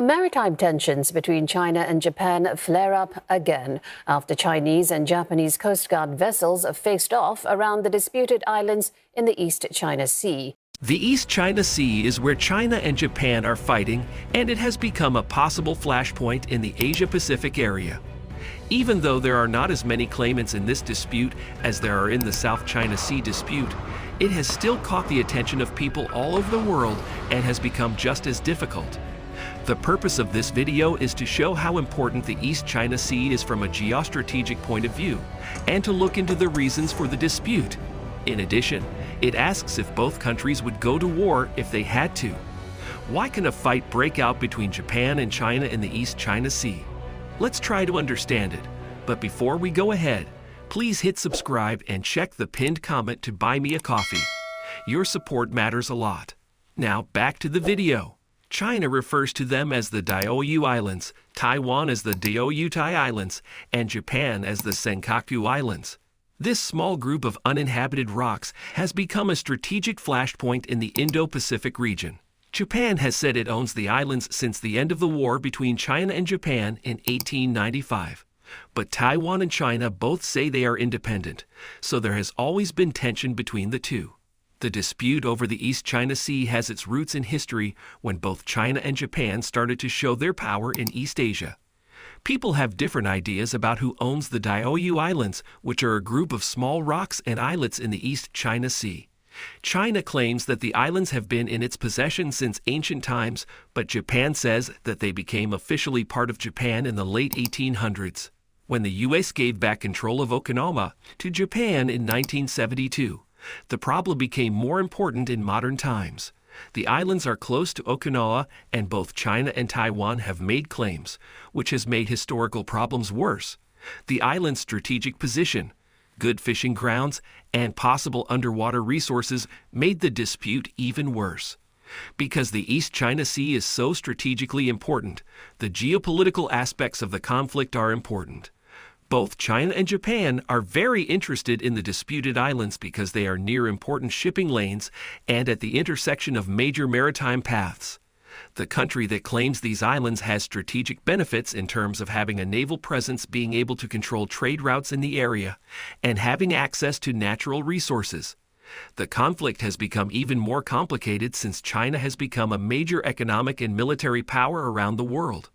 Maritime tensions between China and Japan flare up again after Chinese and Japanese Coast Guard vessels faced off around the disputed islands in the East China Sea. The East China Sea is where China and Japan are fighting, and it has become a possible flashpoint in the Asia-Pacific area. Even though there are not as many claimants in this dispute as there are in the South China Sea dispute, it has still caught the attention of people all over the world and has become just as difficult. The purpose of this video is to show how important the East China Sea is from a geostrategic point of view, and to look into the reasons for the dispute. In addition, it asks if both countries would go to war if they had to. Why can a fight break out between Japan and China in the East China Sea? Let's try to understand it. But before we go ahead, please hit subscribe and check the pinned comment to buy me a coffee. Your support matters a lot. Now back to the video. China refers to them as the Diaoyu Islands, Taiwan as the Diaoyu Islands, and Japan as the Senkaku Islands. This small group of uninhabited rocks has become a strategic flashpoint in the Indo-Pacific region. Japan has said it owns the islands since the end of the war between China and Japan in 1895. But Taiwan and China both say they are independent, so there has always been tension between the two. The dispute over the East China Sea has its roots in history when both China and Japan started to show their power in East Asia. People have different ideas about who owns the Diaoyu Islands, which are a group of small rocks and islets in the East China Sea. China claims that the islands have been in its possession since ancient times, but Japan says that they became officially part of Japan in the late 1800s, when the U.S. gave back control of Okinawa to Japan in 1972. The problem became more important in modern times. The islands are close to Okinawa, and both China and Taiwan have made claims, which has made historical problems worse. The island's strategic position, good fishing grounds, and possible underwater resources made the dispute even worse. Because the East China Sea is so strategically important, the geopolitical aspects of the conflict are important. Both China and Japan are very interested in the disputed islands because they are near important shipping lanes and at the intersection of major maritime paths. The country that claims these islands has strategic benefits in terms of having a naval presence, being able to control trade routes in the area, and having access to natural resources. The conflict has become even more complicated since China has become a major economic and military power around the world.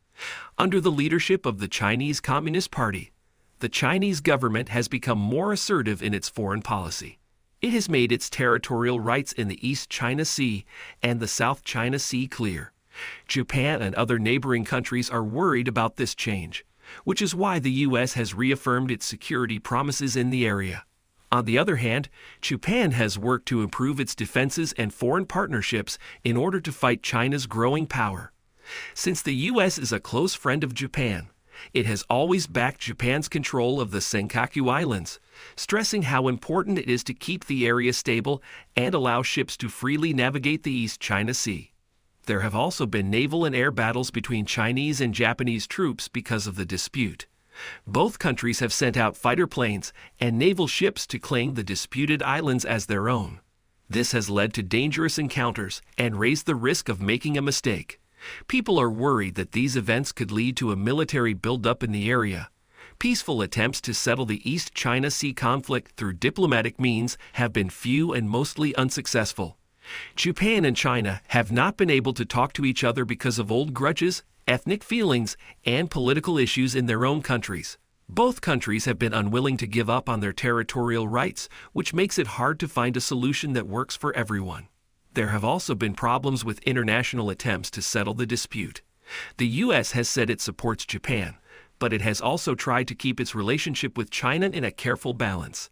Under the leadership of the Chinese Communist Party, the Chinese government has become more assertive in its foreign policy. It has made its territorial rights in the East China Sea and the South China Sea clear. Japan and other neighboring countries are worried about this change, which is why the U.S. has reaffirmed its security promises in the area. On the other hand, Japan has worked to improve its defenses and foreign partnerships in order to fight China's growing power. Since the U.S. is a close friend of Japan, it has always backed Japan's control of the Senkaku Islands, stressing how important it is to keep the area stable and allow ships to freely navigate the East China Sea. There have also been naval and air battles between Chinese and Japanese troops because of the dispute. Both countries have sent out fighter planes and naval ships to claim the disputed islands as their own. This has led to dangerous encounters and raised the risk of making a mistake. People are worried that these events could lead to a military buildup in the area. Peaceful attempts to settle the East China Sea conflict through diplomatic means have been few and mostly unsuccessful. Japan and China have not been able to talk to each other because of old grudges, ethnic feelings, and political issues in their own countries. Both countries have been unwilling to give up on their territorial rights, which makes it hard to find a solution that works for everyone. There have also been problems with international attempts to settle the dispute. The U.S. has said it supports Japan, but it has also tried to keep its relationship with China in a careful balance.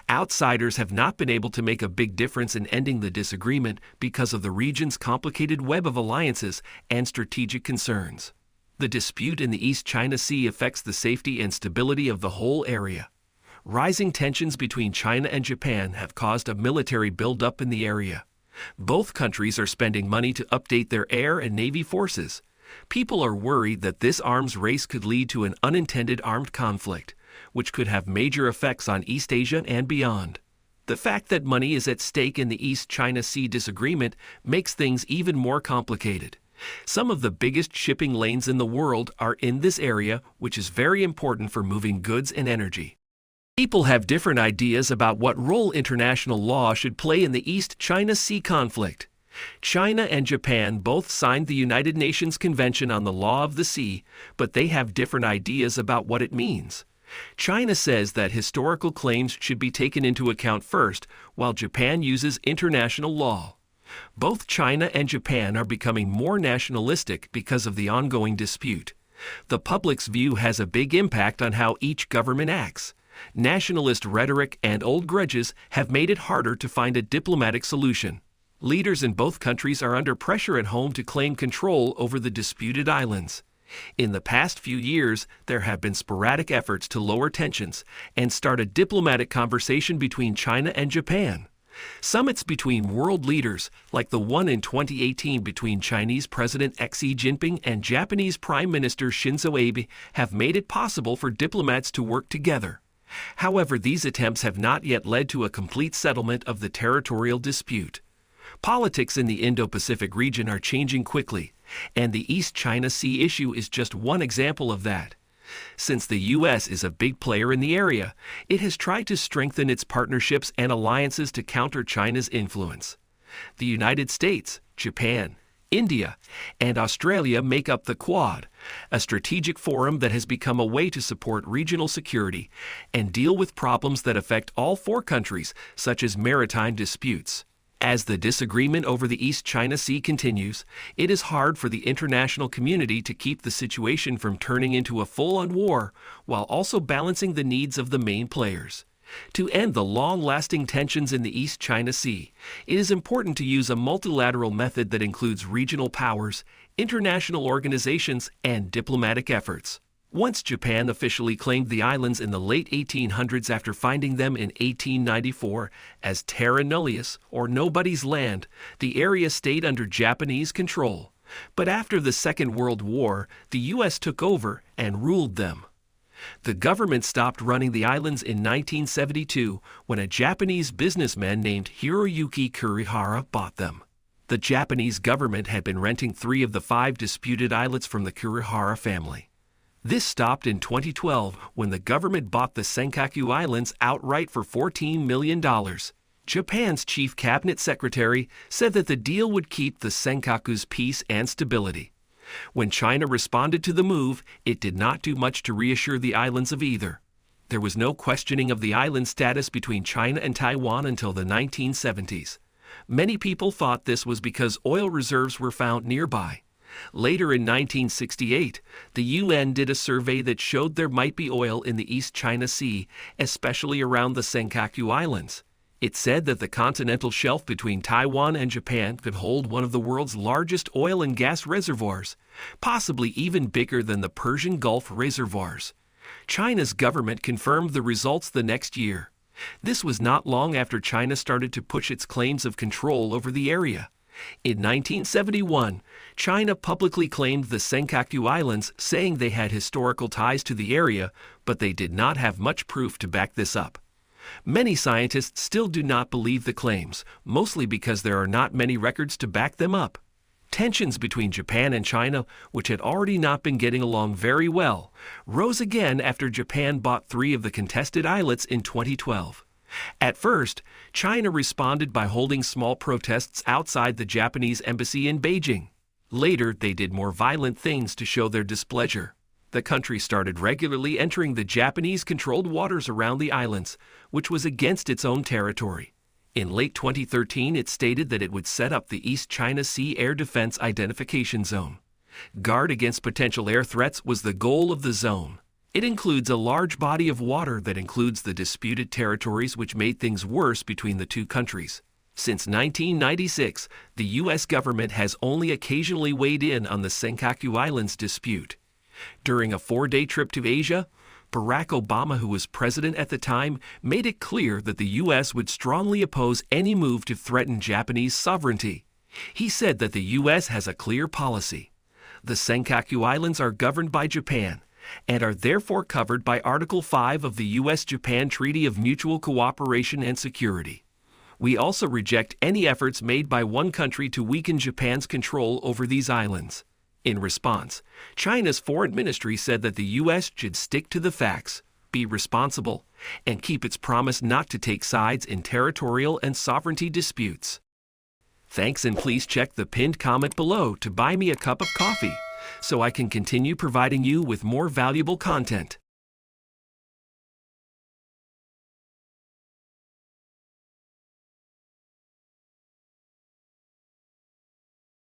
Outsiders have not been able to make a big difference in ending the disagreement because of the region's complicated web of alliances and strategic concerns. The dispute in the East China Sea affects the safety and stability of the whole area. Rising tensions between China and Japan have caused a military buildup in the area. Both countries are spending money to update their air and navy forces. People are worried that this arms race could lead to an unintended armed conflict, which could have major effects on East Asia and beyond. The fact that money is at stake in the East China Sea disagreement makes things even more complicated. Some of the biggest shipping lanes in the world are in this area, which is very important for moving goods and energy. People have different ideas about what role international law should play in the East China Sea conflict. China and Japan both signed the United Nations Convention on the Law of the Sea, but they have different ideas about what it means. China says that historical claims should be taken into account first, while Japan uses international law. Both China and Japan are becoming more nationalistic because of the ongoing dispute. The public's view has a big impact on how each government acts. Nationalist rhetoric and old grudges have made it harder to find a diplomatic solution. Leaders in both countries are under pressure at home to claim control over the disputed islands. In the past few years, there have been sporadic efforts to lower tensions and start a diplomatic conversation between China and Japan. Summits between world leaders, like the one in 2018 between Chinese President Xi Jinping and Japanese Prime Minister Shinzo Abe, have made it possible for diplomats to work together. However, these attempts have not yet led to a complete settlement of the territorial dispute. Politics in the Indo-Pacific region are changing quickly, and the East China Sea issue is just one example of that. Since the U.S. is a big player in the area, it has tried to strengthen its partnerships and alliances to counter China's influence. The United States, Japan, India, and Australia make up the Quad, a strategic forum that has become a way to support regional security and deal with problems that affect all four countries, such as maritime disputes. As the disagreement over the East China Sea continues, it is hard for the international community to keep the situation from turning into a full-on war while also balancing the needs of the main players. To end the long-lasting tensions in the East China Sea, it is important to use a multilateral method that includes regional powers, international organizations, and diplomatic efforts. Once Japan officially claimed the islands in the late 1800s after finding them in 1894 as terra nullius, or nobody's land, the area stayed under Japanese control. But after the Second World War, the U.S. took over and ruled them. The government stopped running the islands in 1972 when a Japanese businessman named Hiroyuki Kurihara bought them. The Japanese government had been renting 3 of the 5 disputed islets from the Kurihara family. This stopped in 2012 when the government bought the Senkaku Islands outright for $14 million. Japan's chief cabinet secretary said that the deal would keep the Senkaku's peace and stability. When China responded to the move, it did not do much to reassure the islands of either. There was no questioning of the island status between China and Taiwan until the 1970s. Many people thought this was because oil reserves were found nearby. Later in 1968, the UN did a survey that showed there might be oil in the East China Sea, especially around the Senkaku Islands. It said that the continental shelf between Taiwan and Japan could hold one of the world's largest oil and gas reservoirs, possibly even bigger than the Persian Gulf reservoirs. China's government confirmed the results the next year. This was not long after China started to push its claims of control over the area. In 1971, China publicly claimed the Senkaku Islands, saying they had historical ties to the area, but they did not have much proof to back this up. Many scientists still do not believe the claims, mostly because there are not many records to back them up. Tensions between Japan and China, which had already not been getting along very well, rose again after Japan bought 3 of the contested islets in 2012. At first, China responded by holding small protests outside the Japanese embassy in Beijing. Later, they did more violent things to show their displeasure. The country started regularly entering the Japanese-controlled waters around the islands, which was against its own territory. In late 2013, it stated that it would set up the East China Sea Air Defense Identification Zone. Guard against potential air threats was the goal of the zone. It includes a large body of water that includes the disputed territories, which made things worse between the two countries. Since 1996, the U.S. government has only occasionally weighed in on the Senkaku Islands dispute. During a 4-day trip to Asia, Barack Obama, who was president at the time, made it clear that the U.S. would strongly oppose any move to threaten Japanese sovereignty. He said that the U.S. has a clear policy. The Senkaku Islands are governed by Japan and are therefore covered by Article 5 of the U.S.-Japan Treaty of Mutual Cooperation and Security. We also reject any efforts made by one country to weaken Japan's control over these islands. In response, China's foreign ministry said that the U.S. should stick to the facts, be responsible, and keep its promise not to take sides in territorial and sovereignty disputes. Thanks, and please check the pinned comment below to buy me a cup of coffee so I can continue providing you with more valuable content.